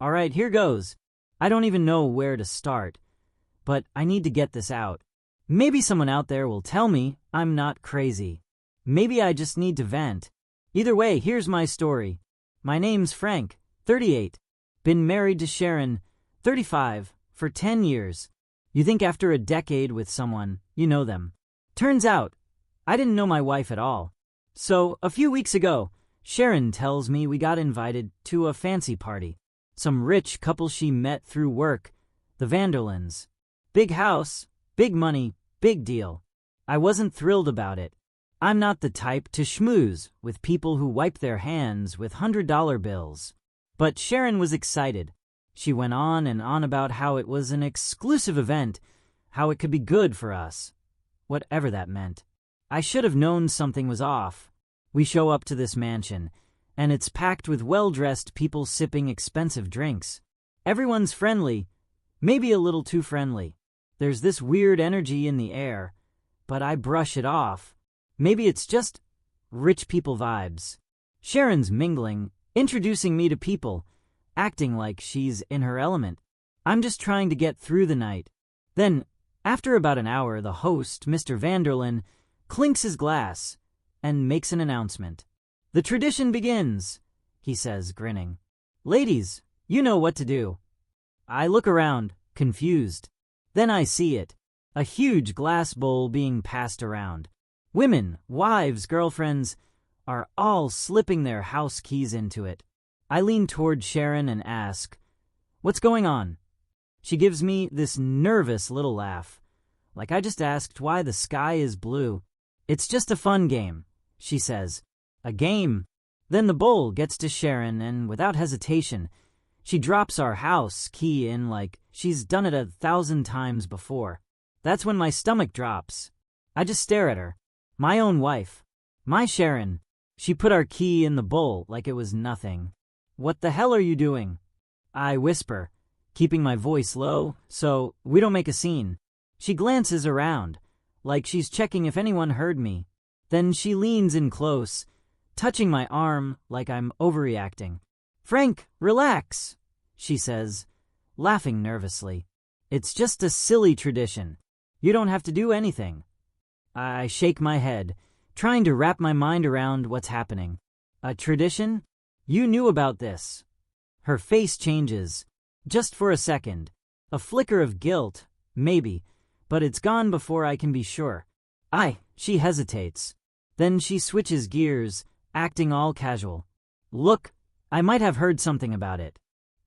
Alright, here goes. I don't even know where to start, but I need to get this out. Maybe someone out there will tell me I'm not crazy. Maybe I just need to vent. Either way, here's my story. My name's Frank, 38. Been married to Sharon, 35, for 10 years. You think after a decade with someone, you know them. Turns out, I didn't know my wife at all. So, a few weeks ago, Sharon tells me we got invited to a fancy party. Some rich couple she met through work, the Vanderlins. Big house, big money, big deal. I wasn't thrilled about it. I'm not the type to schmooze with people who wipe their hands with $100 bills. But Sharon was excited. She went on and on about how it was an exclusive event, how it could be good for us. Whatever that meant. I should have known something was off. We show up to this mansion, and it's packed with well-dressed people sipping expensive drinks. Everyone's friendly, maybe a little too friendly. There's this weird energy in the air, but I brush it off. Maybe it's just rich people vibes. Sharon's mingling, introducing me to people, acting like she's in her element. I'm just trying to get through the night. Then, after about an hour, the host, Mr. Vanderlyn, clinks his glass and makes an announcement. The tradition begins, he says, grinning. Ladies, you know what to do. I look around, confused. Then I see it. A huge glass bowl being passed around. Women, wives, girlfriends are all slipping their house keys into it. I lean toward Sharon and ask, "What's going on?" She gives me this nervous little laugh, like I just asked why the sky is blue. "It's just a fun game," she says. "A game?" Then the bowl gets to Sharon, and without hesitation, she drops our house key in like she's done it 1,000 times before. That's when my stomach drops. I just stare at her. My own wife. My Sharon. She put our key in the bowl like it was nothing. "What the hell are you doing?" I whisper, keeping my voice low so we don't make a scene. She glances around, like she's checking if anyone heard me. Then she leans in close, touching my arm like I'm overreacting. "Frank, relax," she says, laughing nervously. "It's just a silly tradition. You don't have to do anything." I shake my head, trying to wrap my mind around what's happening. "A tradition? You knew about this." Her face changes, just for a second. A flicker of guilt, maybe, but it's gone before I can be sure. She hesitates. Then she switches gears, acting all casual. "Look, I might have heard something about it,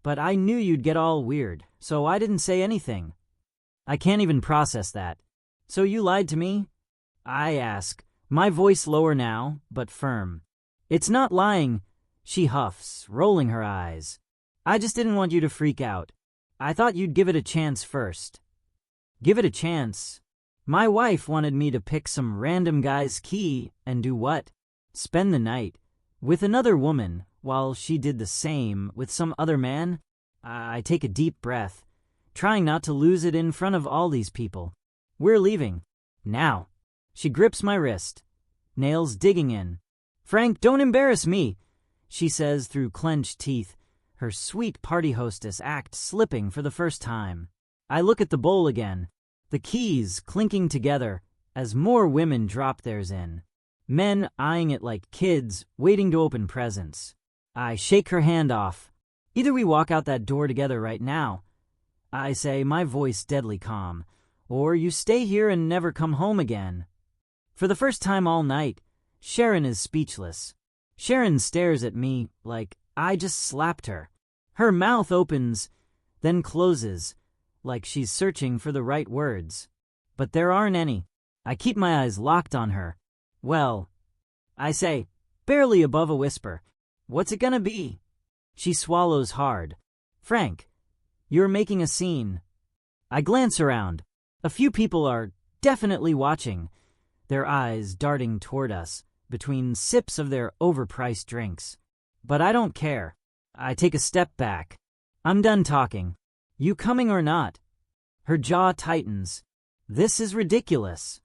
but I knew you'd get all weird, so I didn't say anything." I can't even process that. "So you lied to me?" I ask, my voice lower now, but firm. "It's not lying," she huffs, rolling her eyes. "I just didn't want you to freak out. I thought you'd give it a chance first." Give it a chance? My wife wanted me to pick some random guy's key and do what? Spend the night with another woman while she did the same with some other man? I take a deep breath, trying not to lose it in front of all these people. "We're leaving. Now." She grips my wrist, nails digging in. "Frank, don't embarrass me," she says through clenched teeth, her sweet party hostess act slipping for the first time. I look at the bowl again, the keys clinking together as more women drop theirs in. Men eyeing it like kids waiting to open presents. I shake her hand off. "Either we walk out that door together right now," I say, my voice deadly calm, "or you stay here and never come home again." For the first time all night, Sharon is speechless. Sharon stares at me like I just slapped her. Her mouth opens, then closes, like she's searching for the right words. But there aren't any. I keep my eyes locked on her. "Well," I say, barely above a whisper, "what's it gonna be?" She swallows hard. "Frank, you're making a scene." I glance around. A few people are definitely watching, their eyes darting toward us between sips of their overpriced drinks. But I don't care. I take a step back. "I'm done talking. You coming or not?" Her jaw tightens. "This is ridiculous,"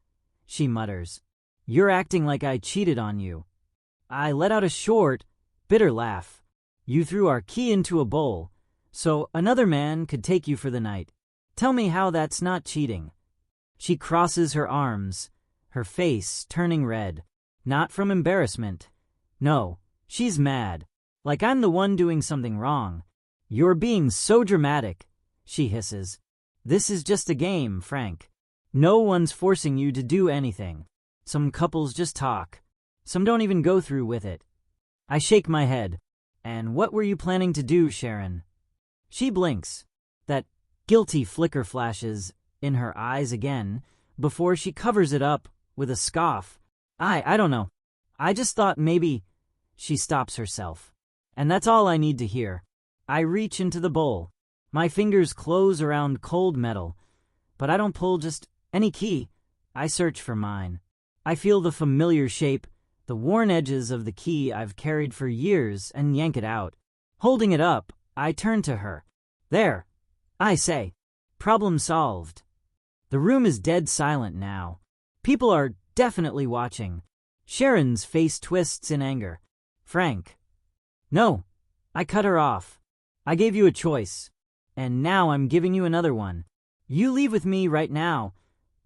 she mutters. "You're acting like I cheated on you." I let out a short, bitter laugh. "You threw our key into a bowl, So another man could take you for the night. Tell me how that's not cheating. She crosses her arms, her face turning red. Not from embarrassment. No, she's mad. Like I'm the one doing something wrong. You're being so dramatic, she hisses. This is just a game, Frank. No one's forcing you to do anything. Some couples just talk. Some don't even go through with it. I shake my head. And what were you planning to do, Sharon? She blinks. That guilty flicker flashes in her eyes again before she covers it up with a scoff. I don't know. I just thought maybe. She stops herself. And that's all I need to hear. I reach into the bowl. My fingers close around cold metal. But I don't pull just any key. I search for mine. I feel the familiar shape, the worn edges of the key I've carried for years, and yank it out. Holding it up, I turn to her. There, I say. Problem solved. The room is dead silent now. People are definitely watching. Sharon's face twists in anger. Frank. No, I cut her off. I gave you a choice. And now I'm giving you another one. You leave with me right now,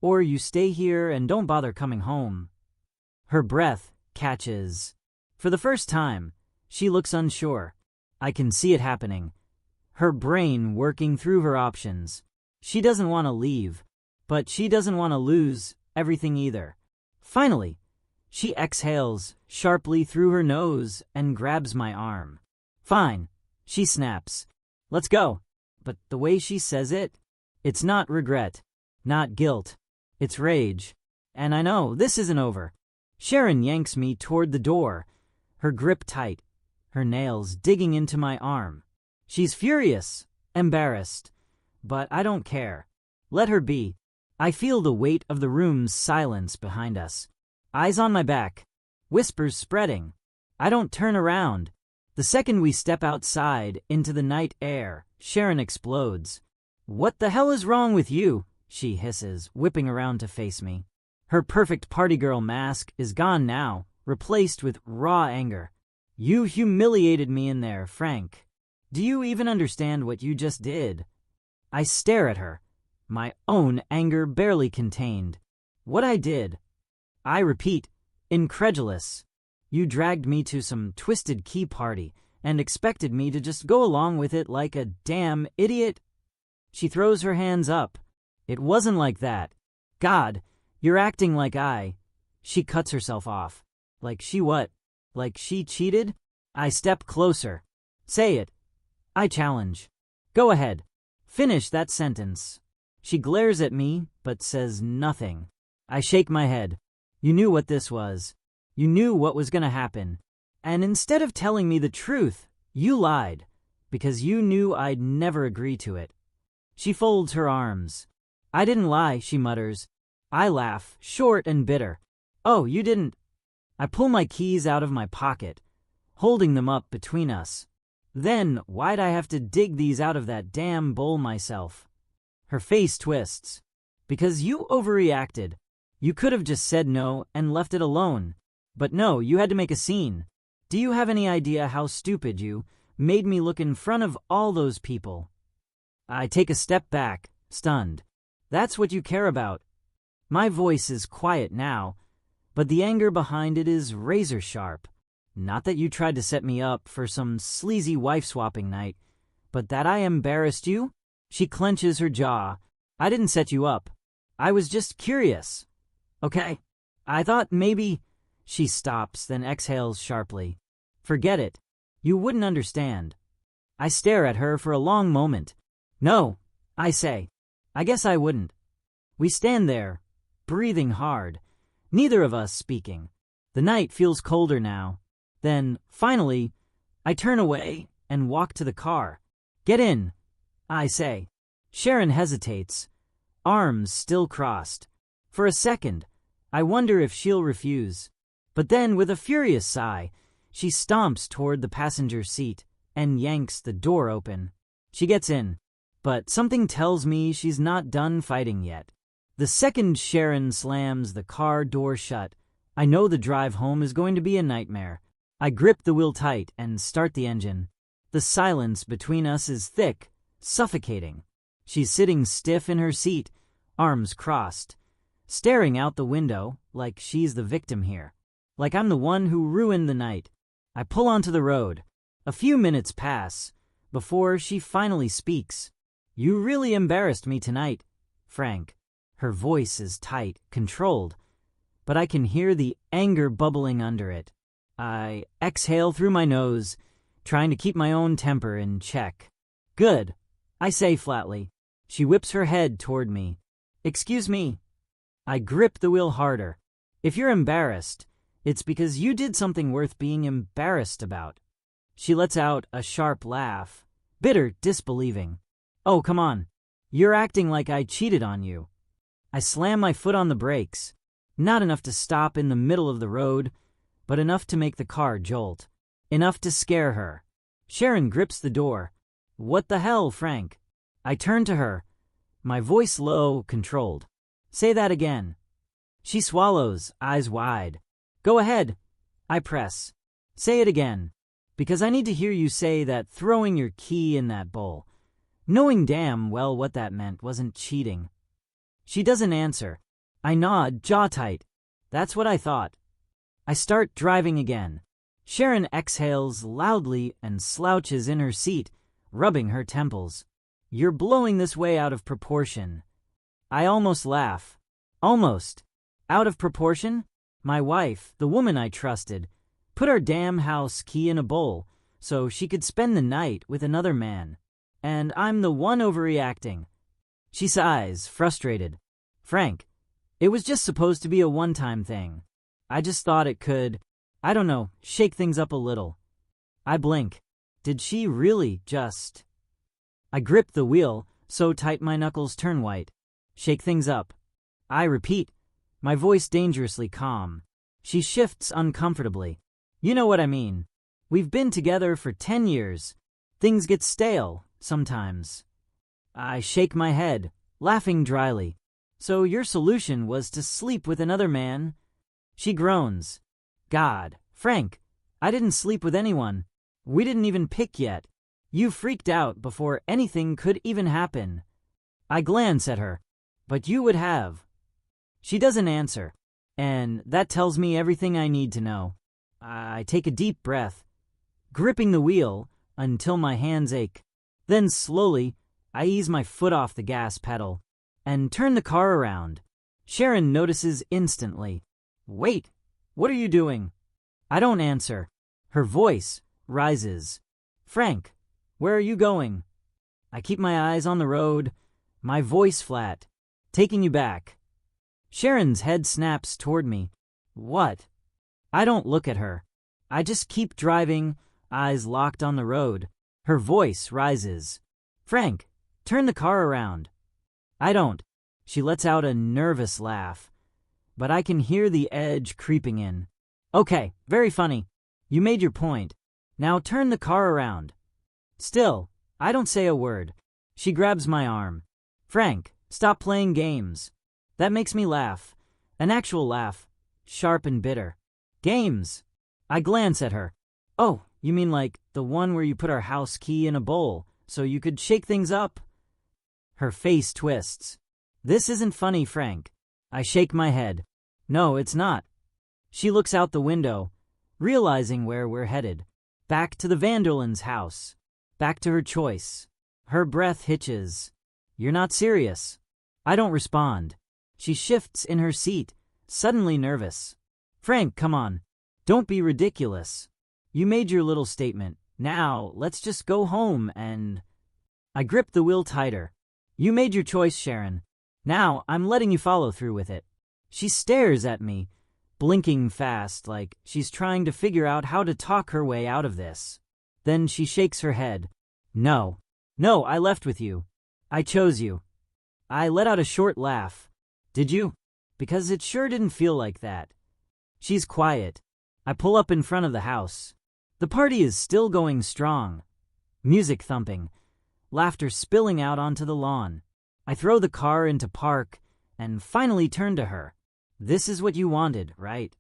or you stay here and don't bother coming home. Her breath catches. For the first time, she looks unsure. I can see it happening. Her brain working through her options. She doesn't want to leave, but she doesn't want to lose everything either. Finally, she exhales sharply through her nose and grabs my arm. Fine, she snaps. Let's go. But the way she says it, it's not regret, not guilt. It's rage. And I know this isn't over. Sharon yanks me toward the door, her grip tight, her nails digging into my arm. She's furious, embarrassed, but I don't care. Let her be. I feel the weight of the room's silence behind us. Eyes on my back, whispers spreading. I don't turn around. The second we step outside into the night air, Sharon explodes. What the hell is wrong with you? She hisses, whipping around to face me. Her perfect party girl mask is gone now, replaced with raw anger. You humiliated me in there, Frank. Do you even understand what you just did? I stare at her, my own anger barely contained. What I did? I repeat, incredulous. You dragged me to some twisted key party and expected me to just go along with it like a damn idiot? She throws her hands up. It wasn't like that. God, you're acting like I. She cuts herself off. Like she what? Like she cheated? I step closer. Say it. I challenge. Go ahead. Finish that sentence. She glares at me, but says nothing. I shake my head. You knew what this was. You knew what was going to happen. And instead of telling me the truth, you lied, because you knew I'd never agree to it. She folds her arms. I didn't lie, she mutters. I laugh, short and bitter. Oh, you didn't. I pull my keys out of my pocket, holding them up between us. Then, why'd I have to dig these out of that damn bowl myself? Her face twists. Because you overreacted. You could have just said no and left it alone. But no, you had to make a scene. Do you have any idea how stupid you made me look in front of all those people? I take a step back, stunned. That's what you care about. My voice is quiet now, but the anger behind it is razor sharp. Not that you tried to set me up for some sleazy wife-swapping night, but that I embarrassed you? She clenches her jaw. I didn't set you up. I was just curious. Okay. I thought maybe... She stops, then exhales sharply. Forget it. You wouldn't understand. I stare at her for a long moment. No, I say. I guess I wouldn't. We stand there, breathing hard, neither of us speaking. The night feels colder now. Then, finally, I turn away and walk to the car. Get in, I say. Sharon hesitates, arms still crossed. For a second, I wonder if she'll refuse. But then, with a furious sigh, she stomps toward the passenger seat and yanks the door open. She gets in, but something tells me she's not done fighting yet. The second Sharon slams the car door shut, I know the drive home is going to be a nightmare. I grip the wheel tight and start the engine. The silence between us is thick, suffocating. She's sitting stiff in her seat, arms crossed, staring out the window like she's the victim here, like I'm the one who ruined the night. I pull onto the road. A few minutes pass before she finally speaks. "You really embarrassed me tonight, Frank." Her voice is tight, controlled, but I can hear the anger bubbling under it. I exhale through my nose, trying to keep my own temper in check. "Good," I say flatly. She whips her head toward me. "Excuse me." I grip the wheel harder. "If you're embarrassed, it's because you did something worth being embarrassed about." She lets out a sharp laugh, bitter, disbelieving. "Oh, come on. You're acting like I cheated on you." I slam my foot on the brakes, not enough to stop in the middle of the road, but enough to make the car jolt, enough to scare her. Sharon grips the door. "What the hell, Frank?" I turn to her, my voice low, controlled. "Say that again." She swallows, eyes wide. "Go ahead." I press. "Say it again, because I need to hear you say that throwing your key in that bowl, knowing damn well what that meant, wasn't cheating." She doesn't answer. I nod, jaw tight. "That's what I thought." I start driving again. Sharon exhales loudly and slouches in her seat, rubbing her temples. "You're blowing this way out of proportion." I almost laugh. Almost. Out of proportion? My wife, the woman I trusted, put our damn house key in a bowl so she could spend the night with another man. And I'm the one overreacting. She sighs, frustrated. "Frank, it was just supposed to be a one-time thing. I just thought it could, I don't know, shake things up a little." I blink. Did she really just... I grip the wheel so tight my knuckles turn white. "Shake things up." I repeat, my voice dangerously calm. She shifts uncomfortably. "You know what I mean. We've been together for 10 years. Things get stale, sometimes." I shake my head, laughing dryly. "So your solution was to sleep with another man?" She groans. "God, Frank, I didn't sleep with anyone. We didn't even pick yet. You freaked out before anything could even happen." I glance at her. "But you would have." She doesn't answer, and that tells me everything I need to know. I take a deep breath, gripping the wheel until my hands ache. Then slowly, I ease my foot off the gas pedal and turn the car around. Sharon notices instantly. "Wait, what are you doing?" I don't answer. Her voice rises. "Frank, where are you going?" I keep my eyes on the road, my voice flat. "Taking you back." Sharon's head snaps toward me. "What?" I don't look at her. I just keep driving, eyes locked on the road. Her voice rises. "Frank, turn the car around." I don't. She lets out a nervous laugh, but I can hear the edge creeping in. "Okay, very funny. You made your point. Now turn the car around." Still, I don't say a word. She grabs my arm. "Frank, stop playing games." That makes me laugh. An actual laugh, sharp and bitter. "Games?" I glance at her. "Oh, you mean like the one where you put our house key in a bowl so you could shake things up?" Her face twists. "This isn't funny, Frank." I shake my head. "No, it's not." She looks out the window, realizing where we're headed. Back to the Vanderlands' house. Back to her choice. Her breath hitches. "You're not serious." I don't respond. She shifts in her seat, suddenly nervous. "Frank, come on. Don't be ridiculous. You made your little statement. Now, let's just go home and..." I grip the wheel tighter. "You made your choice, Sharon. Now, I'm letting you follow through with it." She stares at me, blinking fast like she's trying to figure out how to talk her way out of this. Then she shakes her head. "No. No, I left with you. I chose you." I let out a short laugh. "Did you? Because it sure didn't feel like that." She's quiet. I pull up in front of the house. The party is still going strong. Music thumping. Laughter spilling out onto the lawn. I throw the car into park and finally turn to her. "This is what you wanted, right?"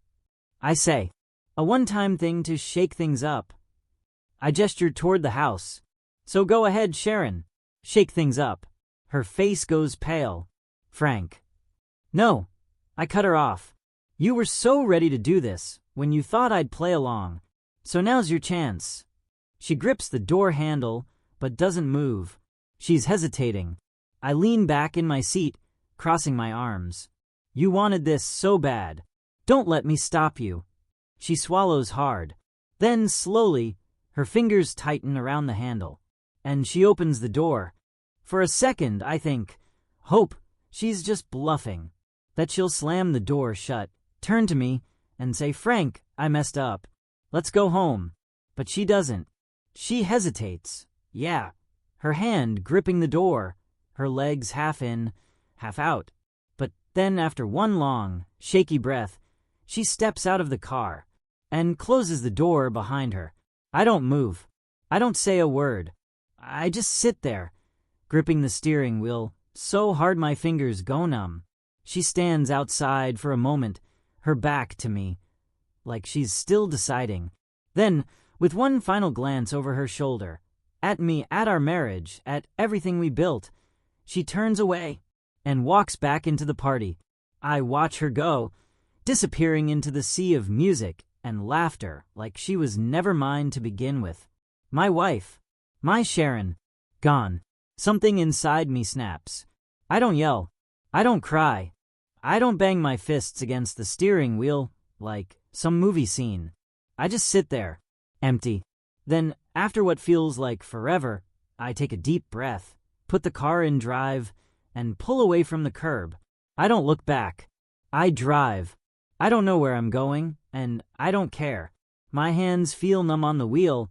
I say. "A one-time thing to shake things up." I gestured toward the house. So go ahead, Sharon. Shake things up. Her face goes pale. Frank. No. I cut her off. You were so ready to do this when you thought I'd play along. So now's your chance. She grips the door handle, but doesn't move. She's hesitating. I lean back in my seat, crossing my arms. You wanted this so bad. Don't let me stop you. She swallows hard. Then, slowly, her fingers tighten around the handle, and she opens the door. For a second, I hope she's just bluffing, that she'll slam the door shut, turn to me, and say, Frank, I messed up. Let's go home. But she doesn't. She hesitates. Yeah, her hand gripping the door, her legs half in, half out. But then, after one long, shaky breath, she steps out of the car and closes the door behind her. I don't move. I don't say a word. I just sit there, gripping the steering wheel so hard my fingers go numb. She stands outside for a moment, her back to me, like she's still deciding. Then, with one final glance over her shoulder, at me, at our marriage, at everything we built, she turns away and walks back into the party. I watch her go, disappearing into the sea of music and laughter like she was never mine to begin with. My wife, my Sharon, gone. Something inside me snaps. I don't yell. I don't cry. I don't bang my fists against the steering wheel like some movie scene. I just sit there, empty. Then, after what feels like forever, I take a deep breath, put the car in drive, and pull away from the curb. I don't look back. I drive. I don't know where I'm going, and I don't care. My hands feel numb on the wheel,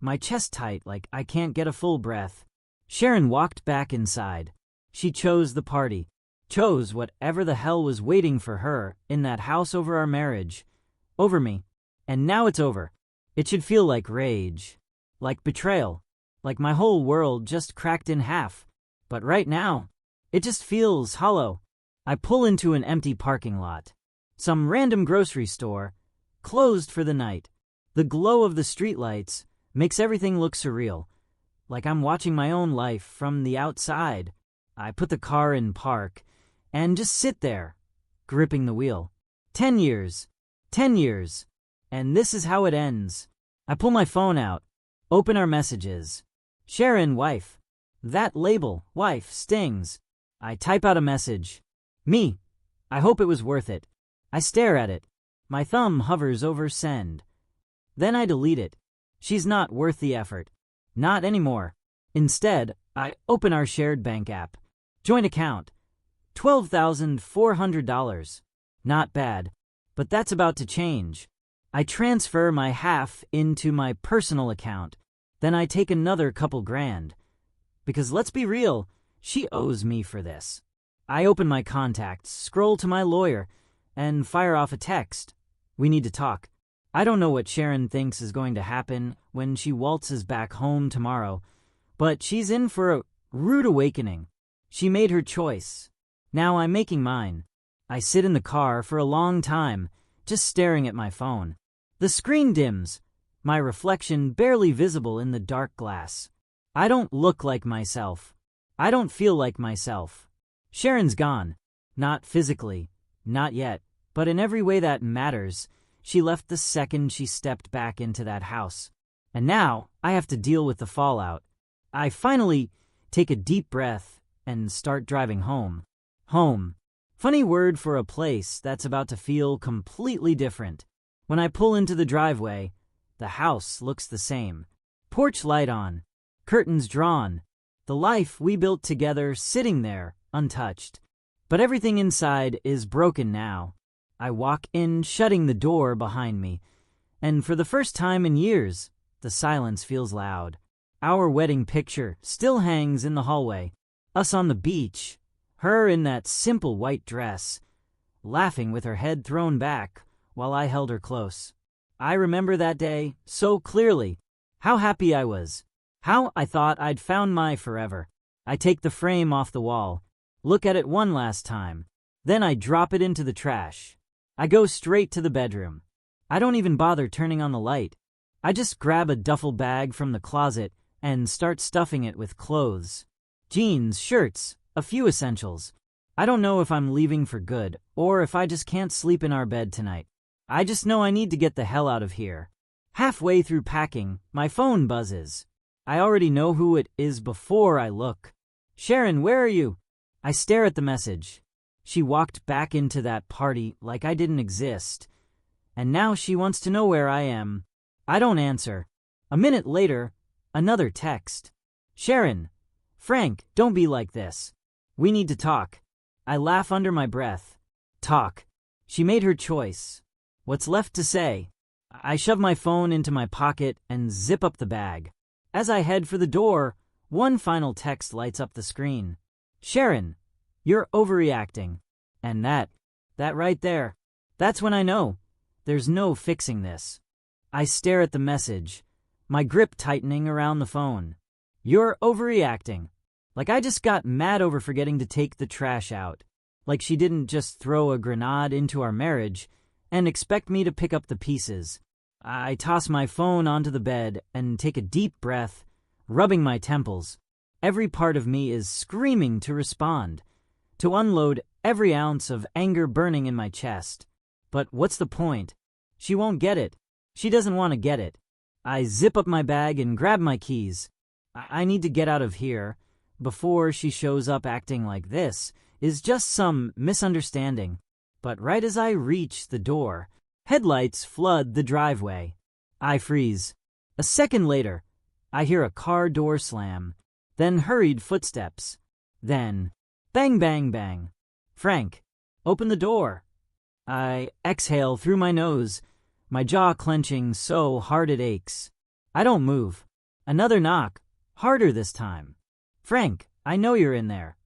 my chest tight like I can't get a full breath. Sharon walked back inside. She chose the party, chose whatever the hell was waiting for her in that house over our marriage, over me. And now it's over. It should feel like rage, like betrayal, like my whole world just cracked in half. But right now, it just feels hollow. I pull into an empty parking lot. Some random grocery store, closed for the night. The glow of the streetlights makes everything look surreal, like I'm watching my own life from the outside. I put the car in park and just sit there, gripping the wheel. 10 years. 10 years. And this is how it ends. I pull my phone out, open our messages. Sharon, wife. That label, wife, stings. I type out a message. Me. I hope it was worth it. I stare at it. My thumb hovers over send. Then I delete it. She's not worth the effort. Not anymore. Instead, I open our shared bank app. Joint account. $12,400. Not bad. But that's about to change. I transfer my half into my personal account. Then I take another couple grand. Because let's be real, she owes me for this. I open my contacts, scroll to my lawyer, and fire off a text. We need to talk. I don't know what Sharon thinks is going to happen when she waltzes back home tomorrow, but she's in for a rude awakening. She made her choice. Now I'm making mine. I sit in the car for a long time, just staring at my phone. The screen dims, my reflection barely visible in the dark glass. I don't look like myself. I don't feel like myself. Sharon's gone. Not physically. Not yet. But in every way that matters, she left the second she stepped back into that house. And now I have to deal with the fallout. I finally take a deep breath and start driving home. Home. Funny word for a place that's about to feel completely different. When I pull into the driveway, the house looks the same. Porch light on, curtains drawn, the life we built together sitting there, untouched. But everything inside is broken now. I walk in, shutting the door behind me, and for the first time in years, the silence feels loud. Our wedding picture still hangs in the hallway. Us on the beach, her in that simple white dress, laughing with her head thrown back while I held her close. I remember that day so clearly. How happy I was. How I thought I'd found my forever. I take the frame off the wall, look at it one last time. Then I drop it into the trash. I go straight to the bedroom. I don't even bother turning on the light. I just grab a duffel bag from the closet and start stuffing it with clothes. Jeans, shirts, a few essentials. I don't know if I'm leaving for good or if I just can't sleep in our bed tonight. I just know I need to get the hell out of here. Halfway through packing, my phone buzzes. I already know who it is before I look. Sharon, where are you? I stare at the message. She walked back into that party like I didn't exist. And now she wants to know where I am. I don't answer. A minute later, another text. Sharon, Frank, don't be like this. We need to talk. I laugh under my breath. Talk. She made her choice. What's left to say? I shove my phone into my pocket and zip up the bag. As I head for the door, one final text lights up the screen. Sharon, you're overreacting. And that right there, that's when I know. There's no fixing this. I stare at the message, my grip tightening around the phone. You're overreacting. Like I just got mad over forgetting to take the trash out. Like she didn't just throw a grenade into our marriage and expect me to pick up the pieces. I toss my phone onto the bed and take a deep breath, rubbing my temples. Every part of me is screaming to respond, to unload every ounce of anger burning in my chest. But what's the point? She won't get it. She doesn't want to get it. I zip up my bag and grab my keys. I need to get out of here before she shows up acting like this is just some misunderstanding. But right as I reach the door, headlights flood the driveway. I freeze. A second later, I hear a car door slam, then hurried footsteps. Then, bang, bang, bang. Frank, open the door. I exhale through my nose, my jaw clenching so hard it aches. I don't move. Another knock, harder this time. Frank, I know you're in there.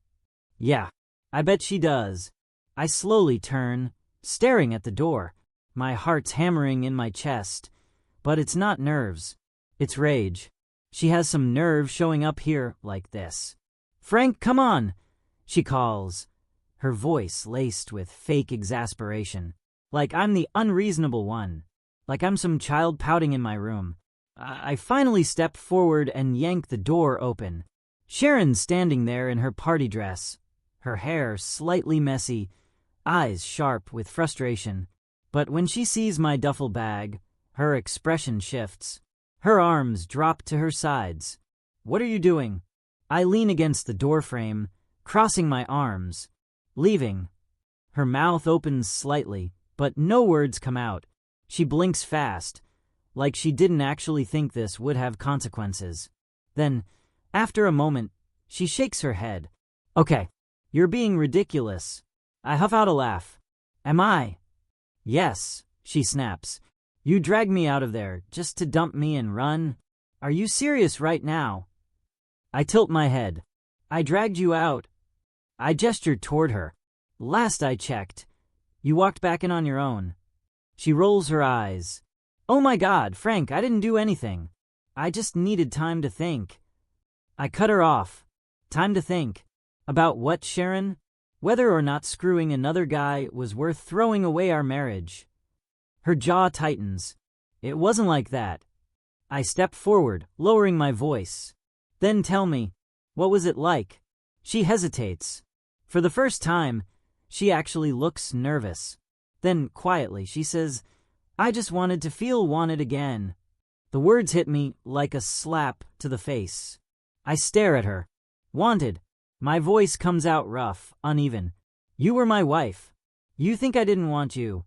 Yeah, I bet she does. I slowly turn, staring at the door. My heart's hammering in my chest. But it's not nerves. It's rage. She has some nerve showing up here like this. Frank, come on, she calls, her voice laced with fake exasperation. Like I'm the unreasonable one. Like I'm some child pouting in my room. I finally step forward and yank the door open. Sharon's standing there in her party dress, her hair slightly messy, eyes sharp with frustration. But when she sees my duffel bag, her expression shifts. Her arms drop to her sides. What are you doing? I lean against the doorframe, crossing my arms. Leaving. Her mouth opens slightly, but no words come out. She blinks fast, like she didn't actually think this would have consequences. Then, after a moment, she shakes her head. Okay, you're being ridiculous. I huff out a laugh. Am I? Yes, she snaps. You dragged me out of there just to dump me and run? Are you serious right now? I tilt my head. I dragged you out. I gestured toward her. Last I checked, you walked back in on your own. She rolls her eyes. Oh my God, Frank, I didn't do anything. I just needed time to think. I cut her off. Time to think. About what, Sharon? Whether or not screwing another guy was worth throwing away our marriage. Her jaw tightens. It wasn't like that. I step forward, lowering my voice. Then tell me, what was it like? She hesitates. For the first time, she actually looks nervous. Then, quietly, she says, I just wanted to feel wanted again. The words hit me like a slap to the face. I stare at her. Wanted. My voice comes out rough, uneven. You were my wife. You think I didn't want you.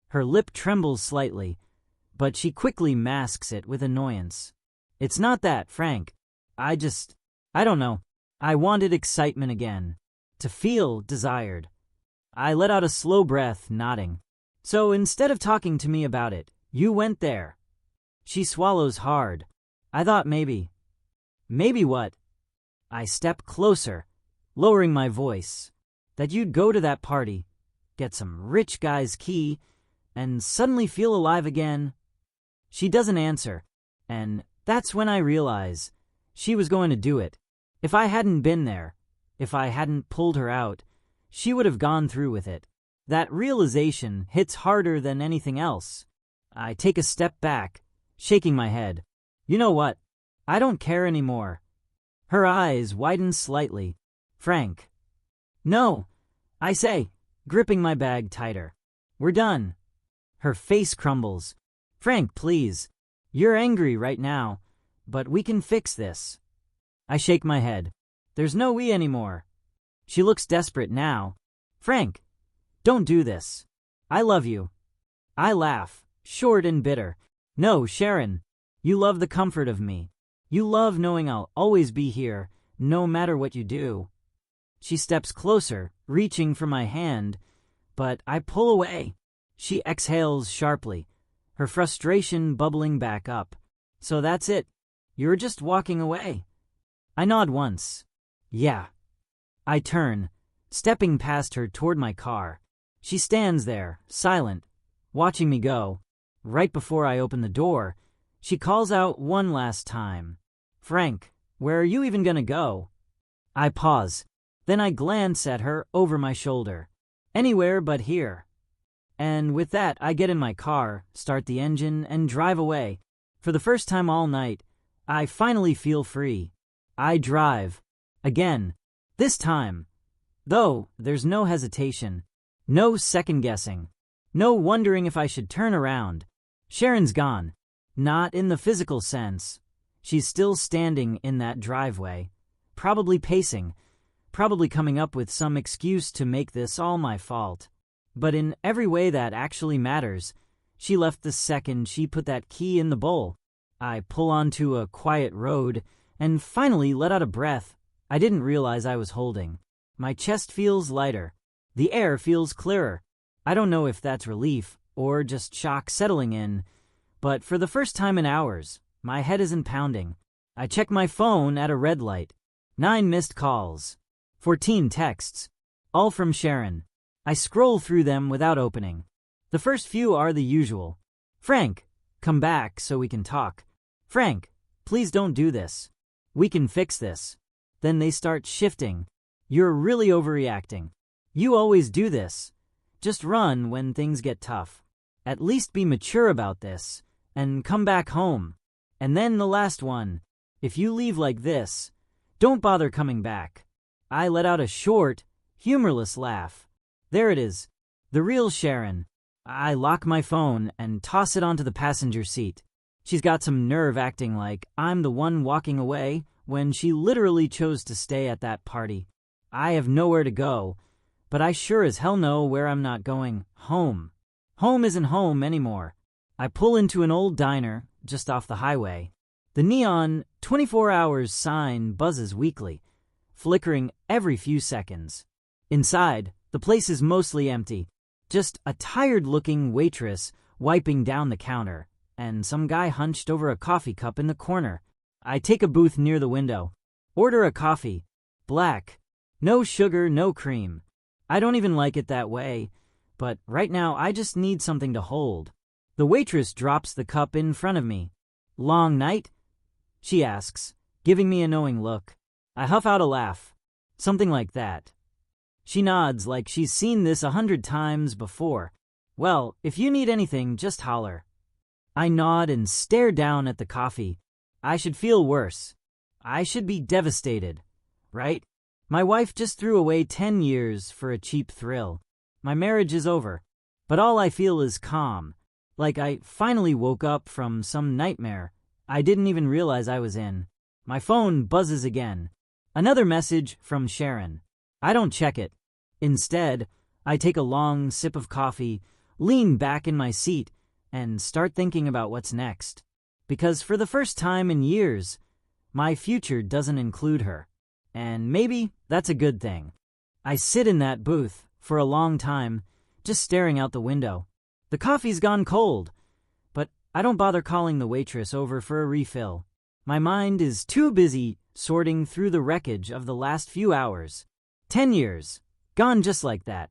Her lip trembles slightly, but she quickly masks it with annoyance. It's not that, Frank. I don't know. I wanted excitement again. To feel desired. I let out a slow breath, nodding. So instead of talking to me about it, you went there. She swallows hard. I thought maybe. Maybe what? I step closer, lowering my voice. That you'd go to that party, get some rich guy's key, and suddenly feel alive again. She doesn't answer, and that's when I realize she was going to do it. If I hadn't been there, if I hadn't pulled her out, she would have gone through with it. That realization hits harder than anything else. I take a step back, shaking my head. You know what? I don't care anymore. Her eyes widen slightly. Frank. No, I say, gripping my bag tighter. We're done. Her face crumbles. Frank, please. You're angry right now, but we can fix this. I shake my head. There's no we anymore. She looks desperate now. Frank, don't do this. I love you. I laugh, short and bitter. No, Sharon, you love the comfort of me. You love knowing I'll always be here, no matter what you do. She steps closer, reaching for my hand, but I pull away. She exhales sharply, her frustration bubbling back up. So that's it. You're just walking away. I nod once. Yeah. I turn, stepping past her toward my car. She stands there, silent, watching me go. Right before I open the door, she calls out one last time. Frank, where are you even gonna go? I pause. Then I glance at her over my shoulder. Anywhere but here. And with that, I get in my car, start the engine, and drive away. For the first time all night, I finally feel free. I drive. Again. This time. Though, there's no hesitation. No second-guessing. No wondering if I should turn around. Sharon's gone. Not in the physical sense. She's still standing in that driveway. Probably pacing. Probably coming up with some excuse to make this all my fault. But in every way that actually matters, she left the second she put that key in the bowl. I pull onto a quiet road and finally let out a breath I didn't realize I was holding. My chest feels lighter. The air feels clearer. I don't know if that's relief or just shock settling in, but for the first time in hours, my head isn't pounding. I check my phone at a red light. 9 missed calls. 14 texts. All from Sharon. I scroll through them without opening. The first few are the usual. Frank, come back so we can talk. Frank, please don't do this. We can fix this. Then they start shifting. You're really overreacting. You always do this. Just run when things get tough. At least be mature about this, and come back home. And then the last one. If you leave like this, don't bother coming back. I let out a short, humorless laugh. There it is. The real Sharon. I lock my phone and toss it onto the passenger seat. She's got some nerve acting like I'm the one walking away when she literally chose to stay at that party. I have nowhere to go, but I sure as hell know where I'm not going. Home. Home isn't home anymore. I pull into an old diner just off the highway. The neon 24 hours sign buzzes weakly, flickering every few seconds. Inside, the place is mostly empty. Just a tired-looking waitress wiping down the counter, and some guy hunched over a coffee cup in the corner. I take a booth near the window. Order a coffee. Black. No sugar, no cream. I don't even like it that way, but right now I just need something to hold. The waitress drops the cup in front of me. Long night? She asks, giving me a knowing look. I huff out a laugh. Something like that. She nods like she's seen this 100 times before. Well, if you need anything, just holler. I nod and stare down at the coffee. I should feel worse. I should be devastated, right? My wife just threw away 10 years for a cheap thrill. My marriage is over, but all I feel is calm, like I finally woke up from some nightmare I didn't even realize I was in. My phone buzzes again. Another message from Sharon. I don't check it. Instead, I take a long sip of coffee, lean back in my seat, and start thinking about what's next. Because for the first time in years, my future doesn't include her. And maybe that's a good thing. I sit in that booth for a long time, just staring out the window. The coffee's gone cold, but I don't bother calling the waitress over for a refill. My mind is too busy sorting through the wreckage of the last few hours. 10 years, gone just like that.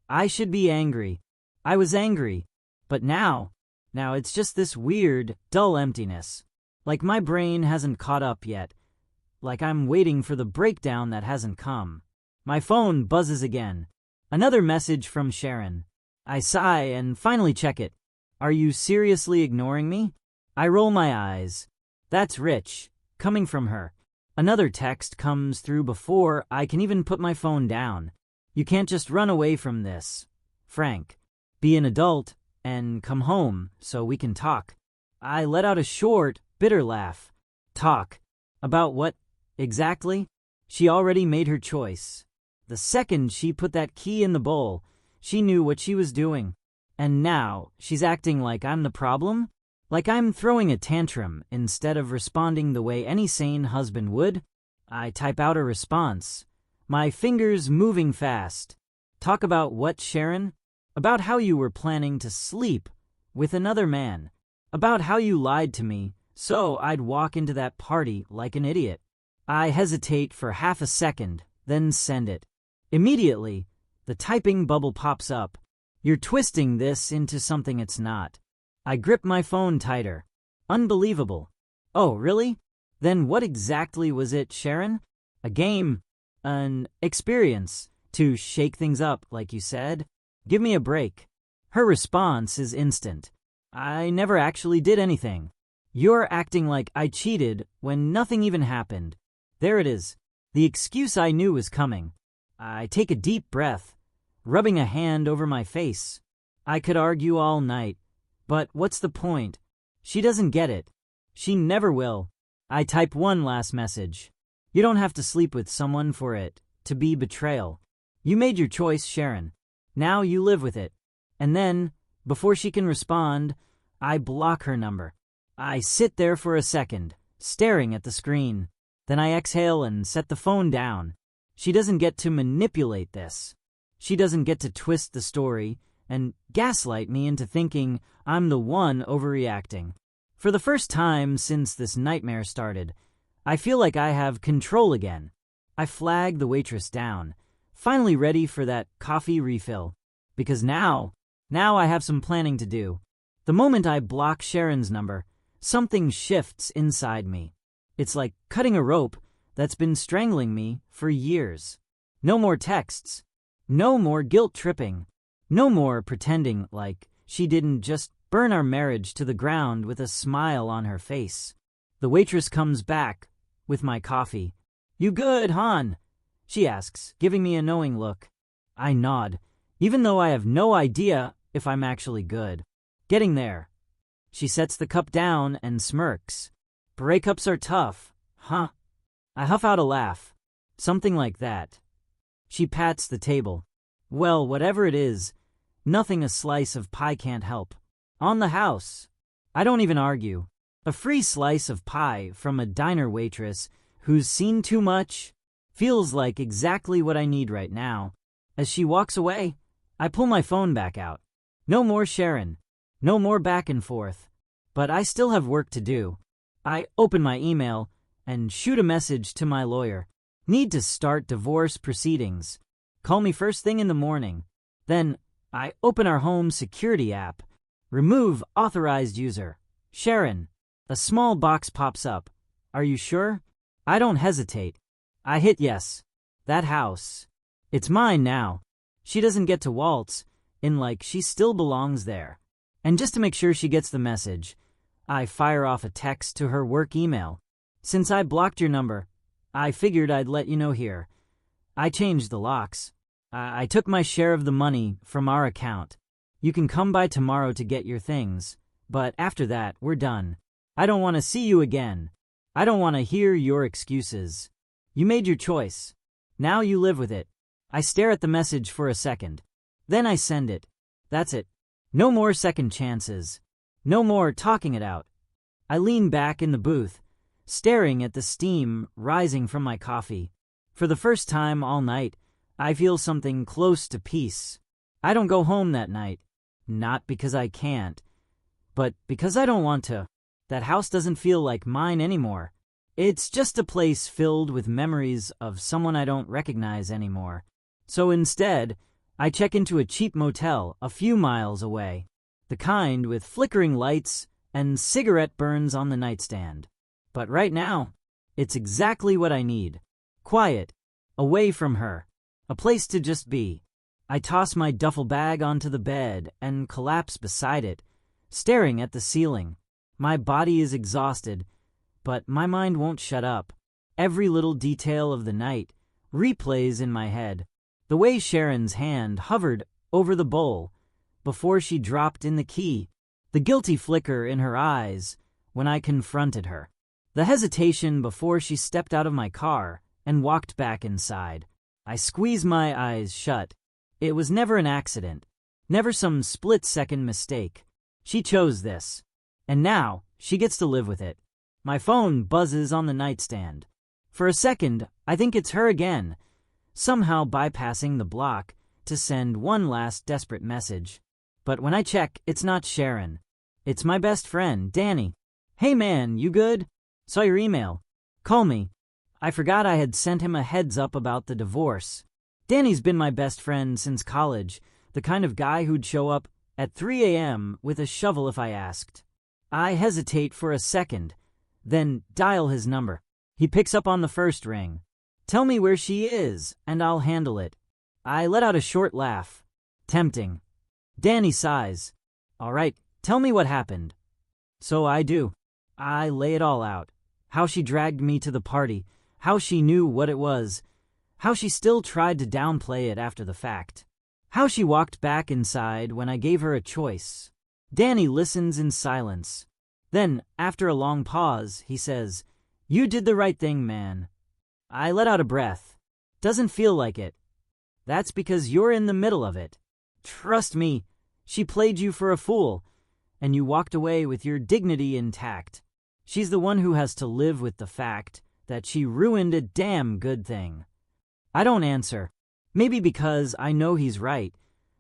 I should be angry. I was angry, but now it's just this weird, dull emptiness. Like my brain hasn't caught up yet. Like I'm waiting for the breakdown that hasn't come. My phone buzzes again. Another message from Sharon. I sigh and finally check it. Are you seriously ignoring me? I roll my eyes. That's rich, coming from her. Another text comes through before I can even put my phone down. You can't just run away from this. Frank, be an adult and come home so we can talk. I let out a short, bitter laugh. Talk. About what, exactly? She already made her choice. The second she put that key in the bowl, she knew what she was doing. And now she's acting like I'm the problem? Like I'm throwing a tantrum instead of responding the way any sane husband would? I type out a response, my fingers moving fast. Talk about what, Sharon? About how you were planning to sleep with another man. About how you lied to me so I'd walk into that party like an idiot. I hesitate for half a second, then send it. Immediately, the typing bubble pops up. You're twisting this into something it's not. I grip my phone tighter. Unbelievable. Oh, really? Then what exactly was it, Sharon? A game? An experience? To shake things up, like you said? Give me a break. Her response is instant. I never actually did anything. You're acting like I cheated when nothing even happened. There it is. The excuse I knew was coming. I take a deep breath, rubbing a hand over my face. I could argue all night, but what's the point? She doesn't get it. She never will. I type one last message. You don't have to sleep with someone for it to be betrayal. You made your choice, Sharon. Now you live with it. And then, before she can respond, I block her number. I sit there for a second, staring at the screen. Then I exhale and set the phone down. She doesn't get to manipulate this. She doesn't get to twist the story and gaslight me into thinking I'm the one overreacting. For the first time since this nightmare started, I feel like I have control again. I flag the waitress down, finally ready for that coffee refill. Because now I have some planning to do. The moment I block Sharon's number, something shifts inside me. It's like cutting a rope that's been strangling me for years. No more texts. No more guilt tripping. No more pretending like she didn't just burn our marriage to the ground with a smile on her face. The waitress comes back with my coffee. You good, hon? She asks, giving me a knowing look. I nod, even though I have no idea if I'm actually good. Getting there. She sets the cup down and smirks. Breakups are tough, huh? I huff out a laugh. Something like that. She pats the table. Well, whatever it is, nothing a slice of pie can't help. On the house. I don't even argue. A free slice of pie from a diner waitress who's seen too much feels like exactly what I need right now. As she walks away, I pull my phone back out. No more Sharon. No more back and forth. But I still have work to do. I open my email and shoot a message to my lawyer. Need to start divorce proceedings. Call me first thing in the morning. Then I open our home security app. Remove authorized user. Sharon. A small box pops up. Are you sure? I don't hesitate. I hit yes. That house. It's mine now. She doesn't get to waltz in like she still belongs there. And just to make sure she gets the message, I fire off a text to her work email. Since I blocked your number, I figured I'd let you know here. I changed the locks. I took my share of the money from our account. You can come by tomorrow to get your things, but after that, we're done. I don't want to see you again. I don't want to hear your excuses. You made your choice. Now you live with it. I stare at the message for a second. Then I send it. That's it. No more second chances. No more talking it out. I lean back in the booth, staring at the steam rising from my coffee. For the first time all night, I feel something close to peace. I don't go home that night. Not because I can't, but because I don't want to. That house doesn't feel like mine anymore. It's just a place filled with memories of someone I don't recognize anymore. So instead, I check into a cheap motel a few miles away. The kind with flickering lights and cigarette burns on the nightstand. But right now, it's exactly what I need. Quiet, away from her, a place to just be. I toss my duffel bag onto the bed and collapse beside it, staring at the ceiling. My body is exhausted, but my mind won't shut up. Every little detail of the night replays in my head. The way Sharon's hand hovered over the bowl before she dropped in the key, the guilty flicker in her eyes when I confronted her, the hesitation before she stepped out of my car and walked back inside. I squeezed my eyes shut. It was never an accident, never some split-second mistake. She chose this, and now she gets to live with it. My phone buzzes on the nightstand. For a second, I think it's her again, somehow bypassing the block to send one last desperate message. But when I check, it's not Sharon. It's my best friend, Danny. "Hey man, you good? Saw your email. Call me." I forgot I had sent him a heads up about the divorce. Danny's been my best friend since college, the kind of guy who'd show up at 3 a.m. with a shovel if I asked. I hesitate for a second, then dial his number. He picks up on the first ring. "Tell me where she is, and I'll handle it." I let out a short laugh. Tempting. Danny sighs. "All right, tell me what happened." So I do. I lay it all out. How she dragged me to the party, how she knew what it was, how she still tried to downplay it after the fact, how she walked back inside when I gave her a choice. Danny listens in silence. Then, after a long pause, he says, "You did the right thing, man." I let out a breath. Doesn't feel like it. That's because you're in the middle of it. Trust me, she played you for a fool, and you walked away with your dignity intact. She's the one who has to live with the fact that she ruined a damn good thing. I don't answer. Maybe because I know he's right,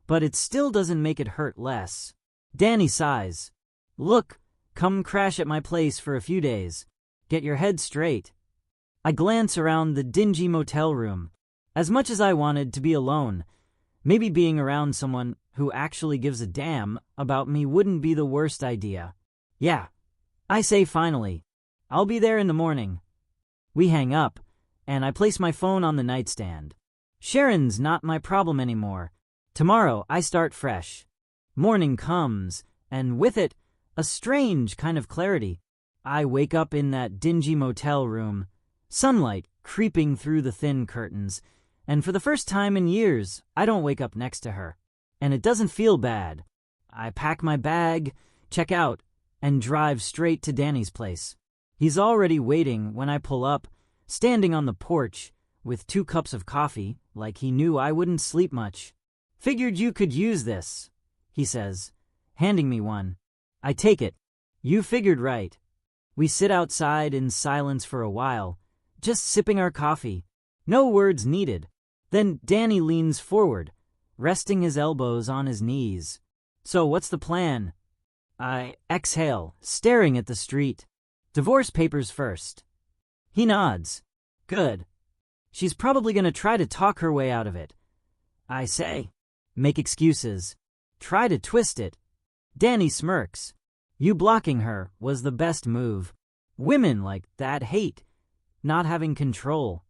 but it still doesn't make it hurt less. Danny sighs. "Look, come crash at my place for a few days. Get your head straight." I glance around the dingy motel room. As much as I wanted to be alone, maybe being around someone who actually gives a damn about me wouldn't be the worst idea. "Yeah," I say finally. "I'll be there in the morning." We hang up, and I place my phone on the nightstand. Sharon's not my problem anymore. Tomorrow I start fresh. Morning comes, and with it, a strange kind of clarity. I wake up in that dingy motel room, sunlight creeping through the thin curtains, and for the first time in years, I don't wake up next to her. And it doesn't feel bad. I pack my bag, check out, and drive straight to Danny's place. He's already waiting when I pull up, standing on the porch with 2 cups of coffee, like he knew I wouldn't sleep much. "Figured you could use this," he says, handing me one. I take it. "You figured right." We sit outside in silence for a while, just sipping our coffee. No words needed. Then Danny leans forward, resting his elbows on his knees. "So what's the plan?" I exhale, staring at the street. "Divorce papers first." He nods. "Good. She's probably going to try to talk her way out of it." I say. "Make excuses. Try to twist it." Danny smirks. "You blocking her was the best move. Women like that hate not having control."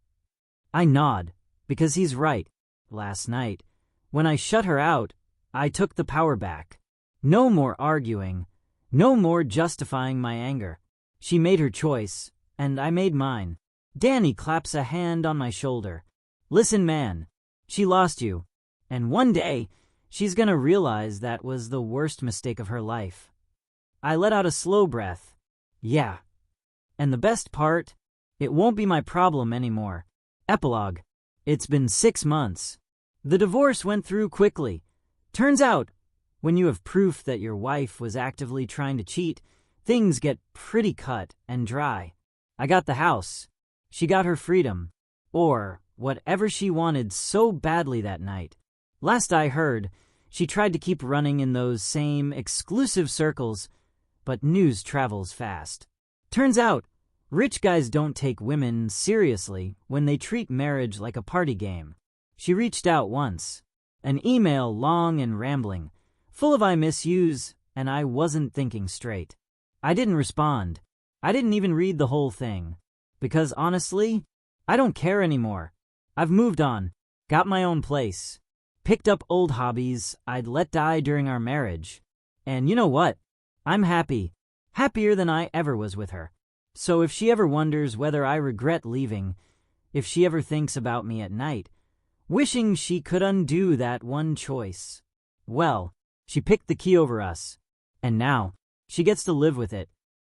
I nod, because he's right. Last night, when I shut her out, I took the power back. No more arguing, no more justifying my anger. She made her choice, and I made mine. Danny claps a hand on my shoulder. "Listen, man, she lost you, and one day she's gonna realize that was the worst mistake of her life." I let out a slow breath. Yeah. And the best part? It won't be my problem anymore. Epilogue. It's been 6 months. The divorce went through quickly. Turns out, when you have proof that your wife was actively trying to cheat, things get pretty cut and dry. I got the house. She got her freedom. Or whatever she wanted so badly that night. Last I heard, she tried to keep running in those same exclusive circles, but news travels fast. Turns out, rich guys don't take women seriously when they treat marriage like a party game. She reached out once. An email long and rambling, full of "I miss yous," and I wasn't thinking straight. I didn't respond. I didn't even read the whole thing. Because honestly, I don't care anymore. I've moved on, got my own place, picked up old hobbies I'd let die during our marriage. And you know what? I'm happy. happier than I ever was with her. So if she ever wonders whether I regret leaving, if she ever thinks about me at night, wishing she could undo that one choice, well, she picked the key over us, and now she gets to live with it.